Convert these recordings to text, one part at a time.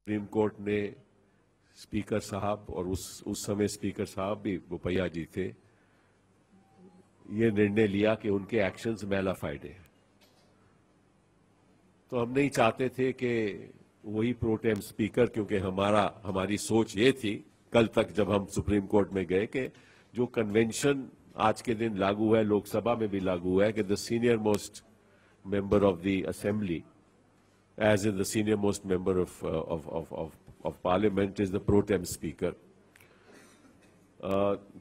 Supreme court ने speaker साहब और उस समय स्पीकर साहब भी बोपैया जी थे, ये निर्णय लिया कि उनके एक्शंस मैलाफाइड है। तो हम नहीं चाहते थे कि वही प्रोटेम स्पीकर, क्योंकि हमारी सोच ये थी कल तक जब हम सुप्रीम कोर्ट में गए कि जो कन्वेंशन आज के दिन लागू है, लोकसभा में भी लागू है कि the senior most member of the assembly as in the senior most member of parliament is the pro tem speaker.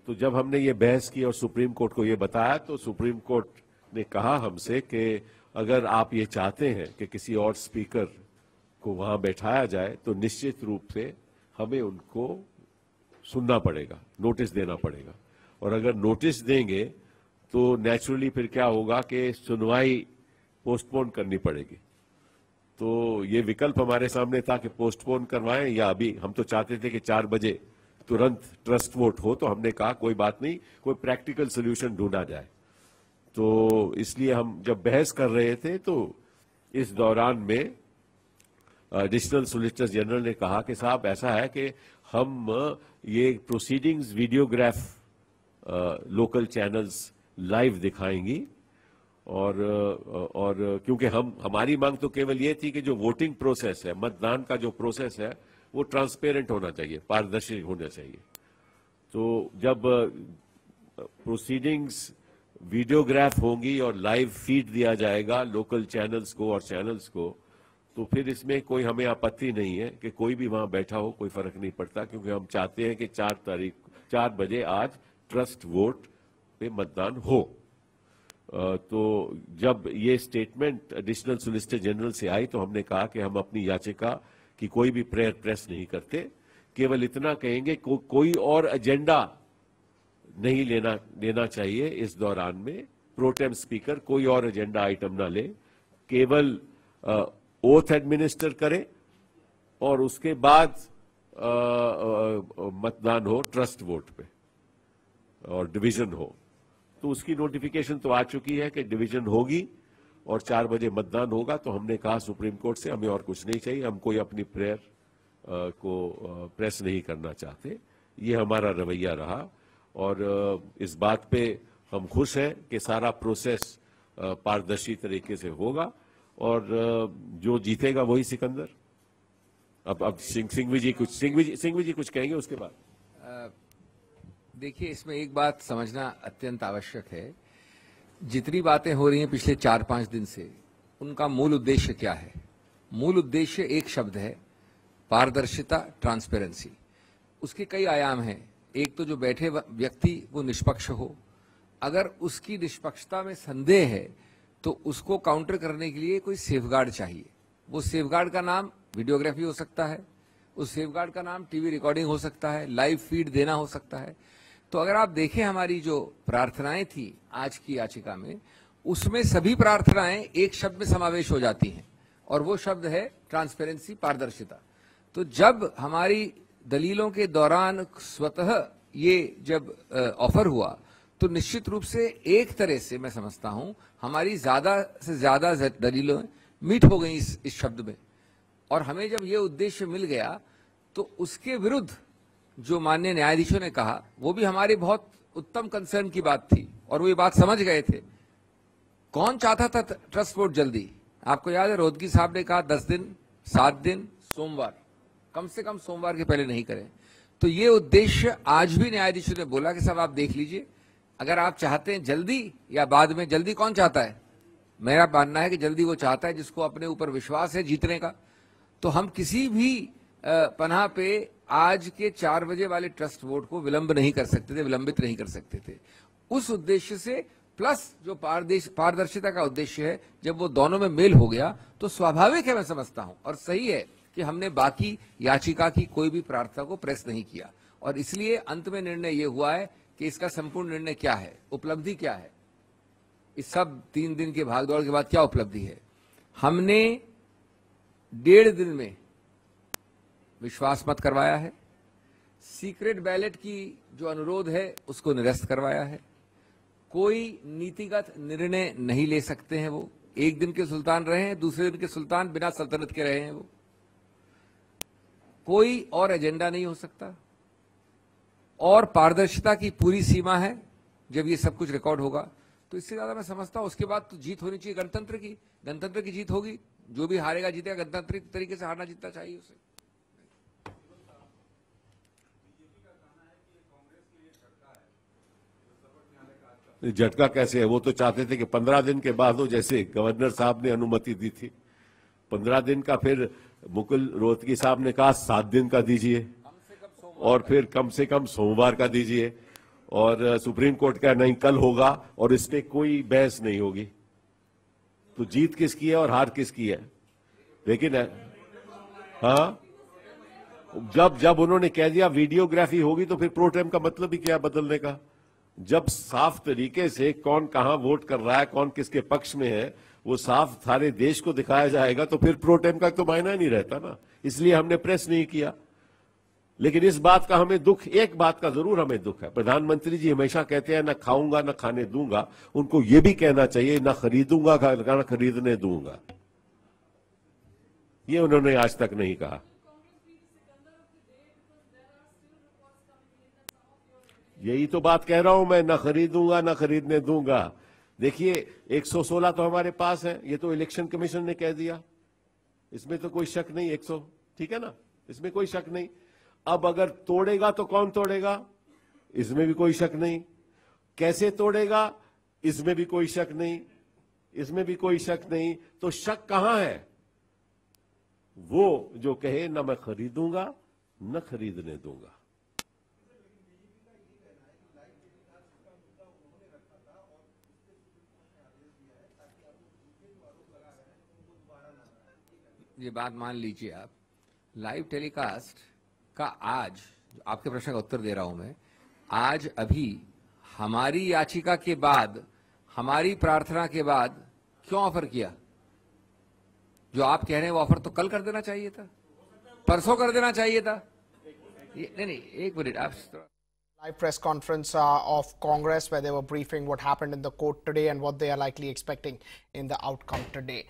तो जब हमने ये बहस की और सुप्रीम कोर्ट को ये बताया तो सुप्रीम कोर्ट ने कहा हमसे कि अगर आप ये चाहते हैं कि किसी और स्पीकर को वहां बैठाया जाए तो निश्चित रूप से हमें उनको सुनना पड़ेगा, नोटिस देना पड़ेगा, और अगर नोटिस देंगे तो नेचुरली फिर क्या होगा कि सुनवाई पोस्टपोन करनी पड़ेगी। तो ये विकल्प हमारे सामने था कि पोस्टपोन करवाएं या अभी। हम तो चाहते थे कि 4 बजे तुरंत ट्रस्ट वोट हो, तो हमने कहा कोई बात नहीं, कोई प्रैक्टिकल सोल्यूशन ढूंढा जाए। तो इसलिए हम जब बहस कर रहे थे तो इस दौरान में एडिशनल सोलिसिटर जनरल ने कहा कि साहब ऐसा है कि हम ये proceedings videograph local channels live दिखाएंगी, और क्योंकि हमारी मांग तो केवल ये थी कि जो वोटिंग प्रोसेस है, मतदान का जो प्रोसेस है, वो ट्रांसपेरेंट होना चाहिए, पारदर्शी होना चाहिए। तो जब प्रोसीडिंग्स वीडियोग्राफ होंगी और लाइव फीड दिया जाएगा लोकल चैनल्स को और चैनल्स को, तो फिर इसमें कोई हमें आपत्ति नहीं है कि कोई भी वहां बैठा हो, कोई फर्क नहीं पड़ता, क्योंकि हम चाहते हैं कि 4 बजे आज ट्रस्ट वोट पे मतदान हो। तो जब ये स्टेटमेंट एडिशनल सोलिसिटर जनरल से आई तो हमने कहा कि हम अपनी याचिका की कोई भी प्रेस नहीं करते, केवल इतना कहेंगे कोई और एजेंडा नहीं लेना चाहिए इस दौरान में। प्रोटेम स्पीकर कोई और एजेंडा आइटम ना ले, केवल ओथ एडमिनिस्टर करे और उसके बाद मतदान हो ट्रस्ट वोट पे और डिवीजन हो। तो उसकी नोटिफिकेशन तो आ चुकी है कि डिवीजन होगी और 4 बजे मतदान होगा। तो हमने कहा सुप्रीम कोर्ट से हमें और कुछ नहीं चाहिए, हम कोई अपनी प्रेयर को प्रेस नहीं करना चाहते। ये हमारा रवैया रहा और इस बात पे हम खुश हैं कि सारा प्रोसेस पारदर्शी तरीके से होगा और जो जीतेगा वही सिकंदर। अब सिंघवी जी कुछ कहेंगे उसके बाद। देखिए, इसमें एक बात समझना अत्यंत आवश्यक है। जितनी बातें हो रही हैं पिछले 4-5 दिन से, उनका मूल उद्देश्य क्या है? मूल उद्देश्य एक शब्द है, पारदर्शिता, ट्रांसपेरेंसी। उसके कई आयाम हैं। एक तो जो बैठे व्यक्ति वो निष्पक्ष हो, अगर उसकी निष्पक्षता में संदेह है तो उसको काउंटर करने के लिए कोई सेफगार्ड चाहिए। वो सेफगार्ड का नाम वीडियोग्राफी हो सकता है, उस सेफगार्ड का नाम टीवी रिकॉर्डिंग हो सकता है, लाइव फीड देना हो सकता है। तो अगर आप देखें हमारी जो प्रार्थनाएं थी आज की याचिका में, उसमें सभी प्रार्थनाएं एक शब्द में समावेश हो जाती हैं और वो शब्द है ट्रांसपेरेंसी, पारदर्शिता। तो जब हमारी दलीलों के दौरान स्वतः ये जब ऑफर हुआ तो निश्चित रूप से एक तरह से मैं समझता हूं हमारी ज्यादा से ज्यादा दलीलें मीट हो गई इस शब्द में। और हमें जब ये उद्देश्य मिल गया तो उसके विरुद्ध जो माननीय न्यायाधीशों ने कहा वो भी हमारी बहुत उत्तम कंसर्न की बात थी और वो ये बात समझ गए थे। कौन चाहता था ट्रस्ट वोट जल्दी? आपको याद है रोहतगी साहब ने कहा 10 दिन, 7 दिन, सोमवार, कम से कम सोमवार के पहले नहीं करें। तो ये उद्देश्य आज भी न्यायाधीशों ने बोला कि साहब आप देख लीजिए, अगर आप चाहते हैं जल्दी या बाद में, जल्दी कौन चाहता है? मेरा मानना है कि जल्दी वो चाहता है जिसको अपने ऊपर विश्वास है जीतने का। तो हम किसी भी पनाह पे आज के 4 बजे वाले ट्रस्ट वोट को विलंब नहीं कर सकते थे, विलंबित नहीं कर सकते थे। उस उद्देश्य से प्लस जो पारदर्शिता का उद्देश्य है, जब वो दोनों में मेल हो गया तो स्वाभाविक है, मैं समझता हूं, और सही है कि हमने बाकी याचिका की कोई भी प्रार्थना को प्रेस नहीं किया। और इसलिए अंत में निर्णय ये हुआ है कि इसका संपूर्ण निर्णय क्या है, उपलब्धि क्या है, इस सब 3 दिन के भागदौड़ के बाद क्या उपलब्धि है। हमने 1.5 दिन में विश्वास मत करवाया है, सीक्रेट बैलेट की जो अनुरोध है उसको निरस्त करवाया है, कोई नीतिगत निर्णय नहीं ले सकते हैं वो। एक दिन के सुल्तान रहे हैं, दूसरे दिन के सुल्तान बिना सल्तनत के रहे हैं वो। कोई और एजेंडा नहीं हो सकता और पारदर्शिता की पूरी सीमा है जब ये सब कुछ रिकॉर्ड होगा। तो इससे ज्यादा मैं समझता हूं उसके बाद तो जीत होनी चाहिए गणतंत्र की जीत होगी। जो भी हारेगा जीतेगा, गणतांत्रिक तरीके से हारना जीतना चाहिए उसे। झटका कैसे है? वो तो चाहते थे कि 15 दिन के बाद हो, जैसे गवर्नर साहब ने अनुमति दी थी 15 दिन का, फिर मुकुल रोहतगी साहब ने कहा 7 दिन का दीजिए और फिर कम से कम सोमवार का दीजिए, और सुप्रीम कोर्ट का नहीं कल होगा और इस पे कोई बहस नहीं होगी। तो जीत किसकी है और हार किसकी है? लेकिन हाँ, जब उन्होंने कह दिया वीडियोग्राफी होगी तो फिर प्रोटेम का मतलब ही क्या बदलने का? जब साफ तरीके से कौन कहां वोट कर रहा है, कौन किसके पक्ष में है, वो साफ सारे देश को दिखाया जाएगा तो फिर प्रोटेम का तो मायना नहीं रहता ना। इसलिए हमने प्रेस नहीं किया। लेकिन इस बात का हमें दुख, एक बात का जरूर हमें दुख है। प्रधानमंत्री जी हमेशा कहते हैं ना खाऊंगा ना खाने दूंगा, उनको यह भी कहना चाहिए ना खरीदूंगा ना खरीदने दूंगा। ये उन्होंने आज तक नहीं कहा। यही तो बात कह रहा हूं मैं, ना खरीदूंगा ना खरीदने दूंगा। देखिए 116 तो हमारे पास है, ये तो इलेक्शन कमीशन ने कह दिया, इसमें तो कोई शक नहीं। 100 ठीक है ना, इसमें कोई शक नहीं। अब अगर तोड़ेगा तो कौन तोड़ेगा, इसमें भी कोई शक नहीं। कैसे तोड़ेगा, इसमें भी कोई शक नहीं, इसमें भी कोई शक नहीं। तो शक कहां है? वो जो कहे ना मैं खरीदूंगा न खरीदने दूंगा। ये बात मान लीजिए आप, लाइव टेलीकास्ट का आज, आपके प्रश्न का उत्तर दे रहा हूं मैं, आज अभी हमारी याचिका के बाद, हमारी प्रार्थना के बाद क्यों ऑफर किया? जो आप कह रहे हैं वो ऑफर तो कल कर देना चाहिए था, परसों कर देना चाहिए था। नहीं, एक मिनट आप। Live press conference of Congress where they were briefing what happened in the court today and what they are likely expecting in the outcome today.